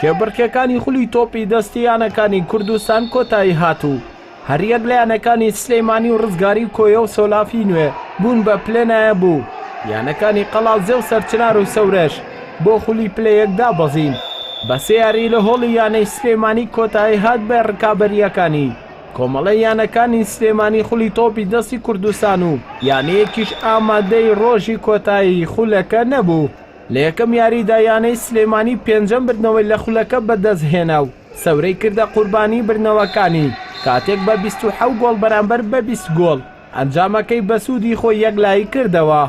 کێبڕکێکانی خولی تۆپی دەستییانەکانی کوردستان کۆتایی هاتوو. هەریەک لە یانەکانی سلەیمانی و ڕزگاری و کۆیە و سۆلافی نوێ بوون بە پلێنایە بوو. یانەکانی قەڵازێ و سەرچنار و سەورەش بۆ خولی پلەیەکدا بەزین. بە سێ یاری لە هۆڵی یانەی سلێمانی کۆتایی هات بە ڕکابەریەکانی. کۆمەڵە یانەکانی سلێمانی خولی تۆپی دەستی کوردستان و یانەیەکیش ئامادەی ڕۆژی کۆتایی خولەکە نەبوو. لە یەکەم یاریدا یانەی سلێمانی پێنجەم بردنەوەی لە خولەکە بەدەستهێنا و سەورەی کردە قوربانی برنەوەکانی کاتێک بە 27 گۆڵ بەرامبەر بە 20 گۆڵ ئەنجامەکەی بە سوودی خۆی یەکلایی کردەوە.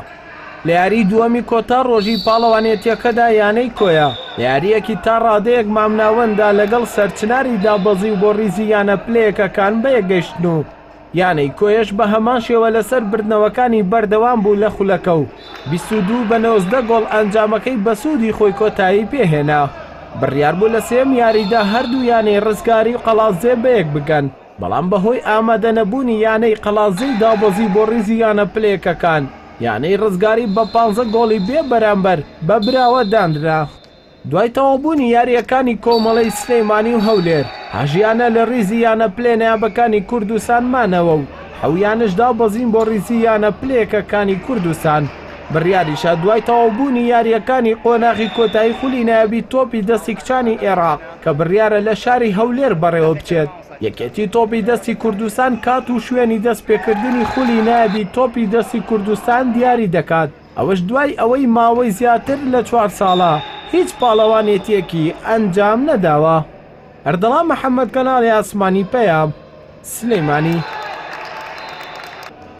لە یاری دووەمی کۆتا ڕۆژی پاڵەوانێتیەکەدا یانەی کۆیە لە یاریەکی تا ڕادەیەک مامناوەندا لەگەڵ سەرچناری دابەزی و بۆ ڕیزی یانە پلەیەکەکان بەیەگەشتن و یانەی کۆیەش بە هەمان شێوە لەسەر بردنەوەکانی بەردەوام بوو لە خولەکە و 22 بە 90 گۆڵ ئەنجامەکەی بە سوودی خۆی کۆتایی پێهێنا. بڕیار بوو لە سێم یاریدا هەردوو یانەی ڕزگاری و قەڵازێ بەیەک بگەن، بەڵام بەهۆی ئامادە نەبوونی یانەی قەڵازەی دابەزی بۆ ڕیزی یانە پلەیەکەکان یانەی ڕزگاری بە 15 گۆڵی بێ بەرامبەر بە براوە دانرا. دوای تەواوبوونی یاریەکانی کۆمەڵەی سلەیمانی و هەولێر هەژیانە لە ڕیزی یانە پلێنەیابەکانی کوردستان مانەوە و حەویانشدا بەزین بۆ ڕیزی یانە پلەیەکەکانی کوردستان. بڕیاریشە دوای تەواوبوونی یاریەکانی قۆناغی کۆتایی خولی نایابی تۆپی دەستی کچانی عێراق کە بڕیارە لە شاری هەولێر بەڕێوە بچێت. یەکێتی تۆپی دەستی کوردستان کات و شوێنی دەست پێکردنی خولی نایابی تۆپی دەستی کوردستان دیاری دەکات. ئەوەش دوای ئەوەی ماوەی زیاتر لە 4 ساڵە هیچ پاڵەوانێتیەکی ئەنجام نەداوە. ئەردەڵا محەممەد کەناڵی ئاسمانی پێیام سلەیمانی.